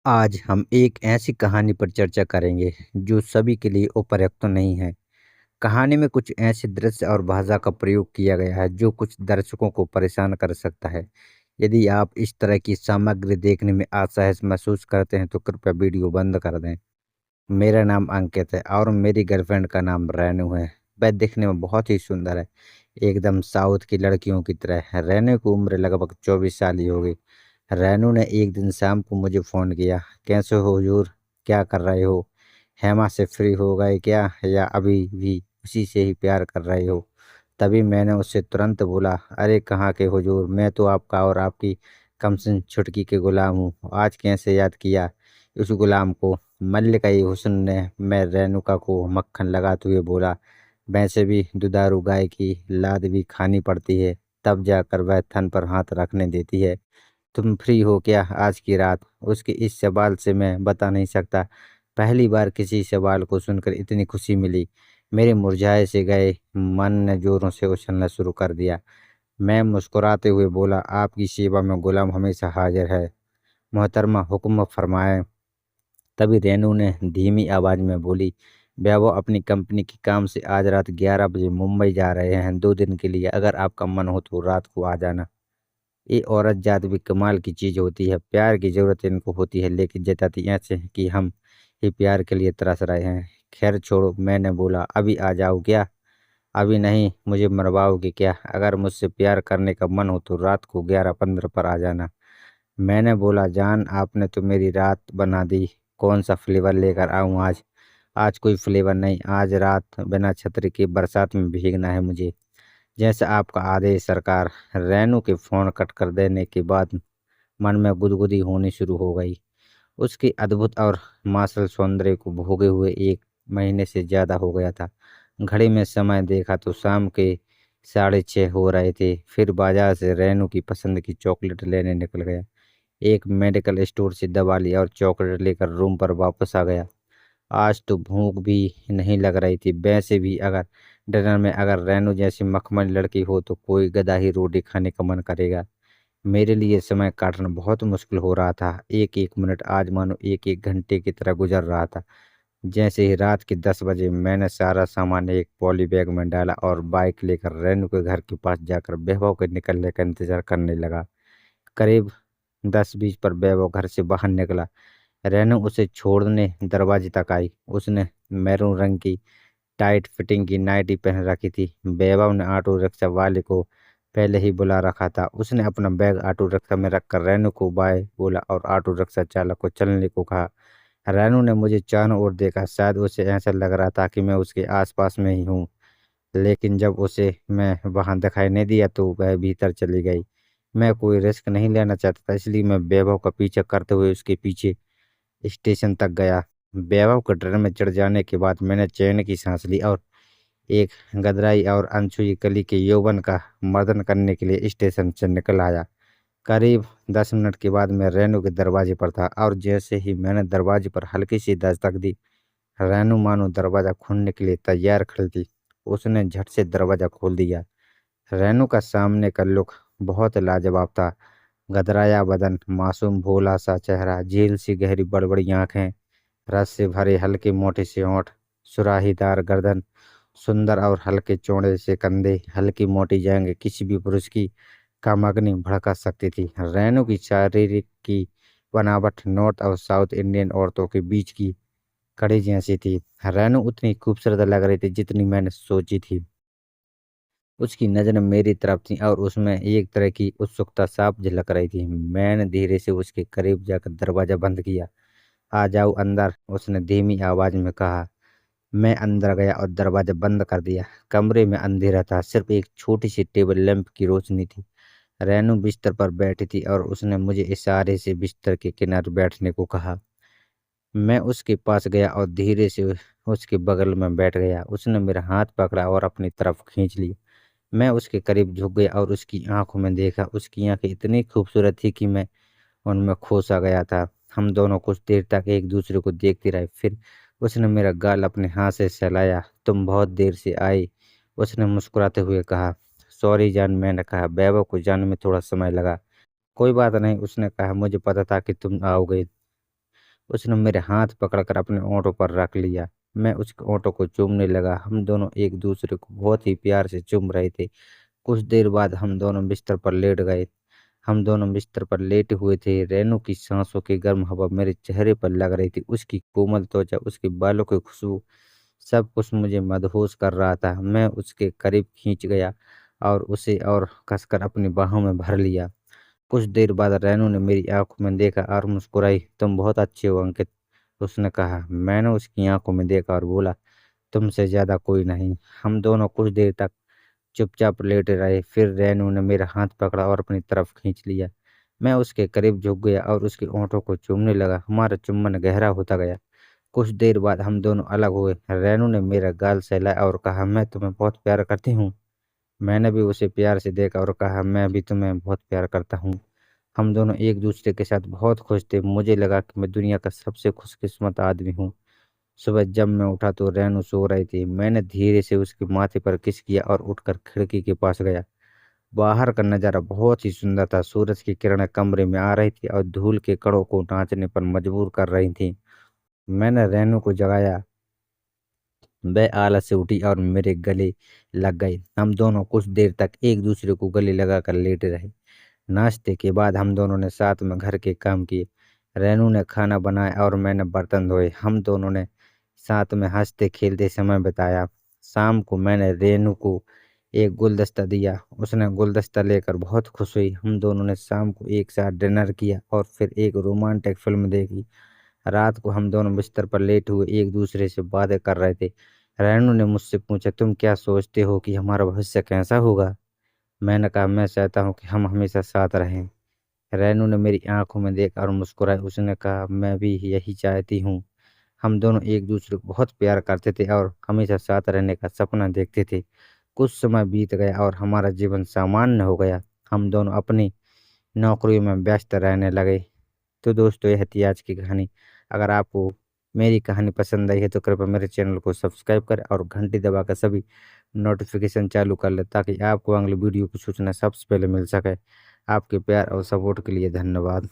आज हम एक ऐसी कहानी पर चर्चा करेंगे जो सभी के लिए उपयुक्त तो नहीं है। कहानी में कुछ ऐसे दृश्य और भाषा का प्रयोग किया गया है जो कुछ दर्शकों को परेशान कर सकता है। यदि आप इस तरह की सामग्री देखने में असहज महसूस करते हैं तो कृपया वीडियो बंद कर दें। मेरा नाम अंकित है और मेरी गर्लफ्रेंड का नाम रेनू है। वह दिखने में बहुत ही सुंदर है, एकदम साउथ की लड़कियों की तरह है। रेनू की उम्र लगभग 24 साल ही होगी। रेनू ने एक दिन शाम को मुझे फ़ोन किया। कैसे हो हुजूर, क्या कर रहे हो? हेमा से फ्री हो गए क्या, या अभी भी उसी से ही प्यार कर रहे हो? तभी मैंने उससे तुरंत बोला, अरे कहाँ के हुजूर, मैं तो आपका और आपकी कमसिन छुटकी के गुलाम हूँ। आज कैसे याद किया उस गुलाम को? मल्लिका हुस्न ने मैं रेणुका को मक्खन लगाते हुए बोला, वैसे भी दुधारू गाय की लाद भी खानी पड़ती है, तब जाकर वह थन पर हाथ रखने देती है। तुम फ्री हो क्या आज की रात? उसके इस सवाल से मैं बता नहीं सकता। पहली बार किसी सवाल को सुनकर इतनी खुशी मिली। मेरे मुरझाए से गए मन ने जोरों से उछलना शुरू कर दिया। मैं मुस्कुराते हुए बोला, आपकी सेवा में गुलाम हमेशा हाजिर है मोहतरमा, हुक्म फरमाएं। तभी रेनू ने धीमी आवाज में बोली, भैया वो अपनी कंपनी के काम से आज रात 11 बजे मुंबई जा रहे हैं 2 दिन के लिए। अगर आपका मन हो तो रात को आ जाना। ये औरत जात भी कमाल की चीज होती है। प्यार की जरूरत इनको होती है, लेकिन जताती ऐसे हैं कि हम ही प्यार के लिए तरस रहे हैं। खैर छोड़ो, मैंने बोला, अभी आ जाओ क्या? अभी नहीं, मुझे मरवाओगे क्या? अगर मुझसे प्यार करने का मन हो तो रात को 11:15 पर आ जाना। मैंने बोला, जान आपने तो मेरी रात बना दी। कौन सा फ्लेवर लेकर आऊं आज? आज कोई फ्लेवर नहीं, आज रात बिना छतरी के बरसात में भीगना है मुझे। जैसे आपका आदेश सरकार। रेनू के फोन कट कर देने के बाद मन में गुदगुदी होनी शुरू हो गई। उसके अद्भुत और मार्शल सौंदर्य को भोगे हुए 1 महीने से ज्यादा हो गया था। घड़ी में समय देखा तो शाम के 6:30 हो रहे थे। फिर बाजार से रेनू की पसंद की चॉकलेट लेने निकल गया। एक मेडिकल स्टोर से दवा लिया और चॉकलेट लेकर रूम पर वापस आ गया। आज तो भूख भी नहीं लग रही थी। वैसे भी अगर डिनर में अगर रेनू जैसी मखमली लड़की हो तो कोई गधा ही रोटी खाने का मन करेगा। मेरे लिए समय काटना बहुत मुश्किल हो रहा था। एक एक मिनट आज मानो एक एक घंटे की तरह गुजर रहा था। जैसे ही रात के 10 बजे मैंने सारा सामान एक पॉली बैग में डाला और बाइक लेकर रेनू के घर के पास जाकर वैभव के निकलने का इंतजार करने लगा। करीब 10:20 पर वैभव घर से बाहर निकला। रेनू उसे छोड़ने दरवाजे तक आई। उसने मैरून रंग की टाइट फिटिंग की नाइटी पहन रखी थी। वैभव ने ऑटो रिक्शा वाले को पहले ही बुला रखा था। उसने अपना बैग ऑटो रिक्शा में रखकर रेनू को बाय बोला और ऑटो रिक्शा चालक को चलने को कहा। रेनू ने मुझे चारों ओर देखा। शायद उसे ऐसा लग रहा था कि मैं उसके आसपास में ही हूँ, लेकिन जब उसे मैं वहां दिखाई नहीं दिया तो वह भीतर चली गई। मैं कोई रिस्क नहीं लेना चाहता था, इसलिए मैं वैभव का पीछा करते हुए उसके पीछे स्टेशन तक गया। वैभव के ट्रेन में चढ़ जाने के बाद मैंने चैन की सांस ली और एक गदराई और अनछुई कली के यौवन का मर्दन करने के लिए स्टेशन से निकल आया। करीब 10 मिनट के बाद मैं रेनू के दरवाजे पर था और जैसे ही मैंने दरवाजे पर हल्की सी दस्तक दी, रेनू मानो दरवाजा खोलने के लिए तैयार खड़ी थी। उसने झट से दरवाजा खोल दिया। रेनू का सामने का लुक बहुत लाजवाब था। गदराया बदन, मासूम भोला सा चेहरा, झील सी गहरी बड़बड़ी आंखें, रस से भरे हल्के मोटे से होंठ, सुराहीदार गर्दन, सुंदर और हल्के चौड़े से कंधे, हल्की मोटी जांघें किसी भी पुरुष की कामाग्नि भड़का सकती थी। रेनू की शारीरिक की बनावट नॉर्थ और साउथ इंडियन औरतों के बीच की कड़ी जैसी थी। रेनू उतनी खूबसूरत लग रही थी जितनी मैंने सोची थी। उसकी नज़र मेरी तरफ थी और उसमें एक तरह की उत्सुकता साफ झलक रही थी। मैंने धीरे से उसके करीब जाकर दरवाजा बंद किया। आ जाओ अंदर, उसने धीमी आवाज में कहा। मैं अंदर गया और दरवाजा बंद कर दिया। कमरे में अंधेरा था, सिर्फ एक छोटी सी टेबल लैंप की रोशनी थी। रेनू बिस्तर पर बैठी थी और उसने मुझे इशारे से बिस्तर के किनारे बैठने को कहा। मैं उसके पास गया और धीरे से उसके बगल में बैठ गया। उसने मेरा हाथ पकड़ा और अपनी तरफ खींच लिया। मैं उसके करीब झुक गया और उसकी आंखों में देखा। उसकी आंखें इतनी खूबसूरत थी कि मैं उनमें खो सा गया था। हम दोनों कुछ देर तक एक दूसरे को देखते रहे। फिर उसने मेरा गाल अपने हाथ से सहलाया। तुम बहुत देर से आई, उसने मुस्कुराते हुए कहा। सॉरी जान, मैंने कहा। वैभव को जाने में थोड़ा समय लगा। कोई बात नहीं, उसने कहा। मुझे पता था कि तुम आओगे। उसने मेरे हाथ पकड़कर अपने ओंठों पर रख लिया। मैं उसके ओंठों को चूमने लगा। हम दोनों एक दूसरे को बहुत ही प्यार से चूम रहे थे। कुछ देर बाद हम दोनों बिस्तर पर लेट गए। हम दोनों बिस्तर पर लेटे हुए थे। रेनू की सांसों की गर्म हवा मेरे चेहरे पर लग रही थी। उसकी कोमल त्वचा, उसके बालों की खुशबू, सब कुछ मुझे मदहोश कर रहा था। मैं उसके करीब खींच गया और उसे और कसकर अपनी बाहों में भर लिया। कुछ देर बाद रेनू ने मेरी आंखों में देखा और मुस्कुराई। तुम बहुत अच्छे हो अंकित, उसने कहा। मैंने उसकी आंखों में देखा और बोला, तुमसे ज्यादा कोई नहीं। हम दोनों कुछ देर तक चुपचाप लेटे रहे। फिर रेनू ने मेरा हाथ पकड़ा और अपनी तरफ खींच लिया। मैं उसके करीब झुक गया और उसके ओंठों को चूमने लगा। हमारा चुम्बन गहरा होता गया। कुछ देर बाद हम दोनों अलग हुए। रेनू ने मेरा गाल सहलाया और कहा, मैं तुम्हें बहुत प्यार करती हूँ। मैंने भी उसे प्यार से देखा और कहा, मैं भी तुम्हें बहुत प्यार करता हूँ। हम दोनों एक दूसरे के साथ बहुत खुश थे। मुझे लगा कि मैं दुनिया का सबसे खुशकिस्मत आदमी हूँ। सुबह जब मैं उठा तो रेनू सो रही थी। मैंने धीरे से उसके माथे पर किस किया और उठकर खिड़की के पास गया। बाहर का नजारा बहुत ही सुंदर था। सूरज की किरणें कमरे में आ रही थी और धूल के कणों को नाचने पर मजबूर कर रही थी। मैंने रेनू को जगाया। वह आलस से उठी और मेरे गले लग गई। हम दोनों कुछ देर तक एक दूसरे को गले लगाकर लेटे रहे। नाश्ते के बाद हम दोनों ने साथ में घर के काम किए। रेनू ने खाना बनाया और मैंने बर्तन धोए। हम दोनों ने साथ में हंसते खेलते समय बिताया। शाम को मैंने रेनू को एक गुलदस्ता दिया। उसने गुलदस्ता लेकर बहुत खुश हुई। हम दोनों ने शाम को एक साथ डिनर किया और फिर एक रोमांटिक फिल्म देखी। रात को हम दोनों बिस्तर पर लेटे हुए एक दूसरे से बातें कर रहे थे। रेनू ने मुझसे पूछा, तुम क्या सोचते हो कि हमारा भविष्य कैसा होगा? मैंने कहा, मैं चाहता हूँ कि हम हमेशा साथ रहें। रेनू ने मेरी आंखों में देखा और मुस्कुराई। उसने कहा, मैं भी यही चाहती हूँ। हम दोनों एक दूसरे को बहुत प्यार करते थे और हमेशा साथ रहने का सपना देखते थे। कुछ समय बीत गया और हमारा जीवन सामान्य हो गया। हम दोनों अपनी नौकरियों में व्यस्त रहने लगे। तो दोस्तों, यह थी आज की कहानी। अगर आपको मेरी कहानी पसंद आई है तो कृपया मेरे चैनल को सब्सक्राइब करें और घंटी दबाकर सभी नोटिफिकेशन चालू कर लें, ताकि आपको अगली वीडियो की सूचना सबसे पहले मिल सके। आपके प्यार और सपोर्ट के लिए धन्यवाद।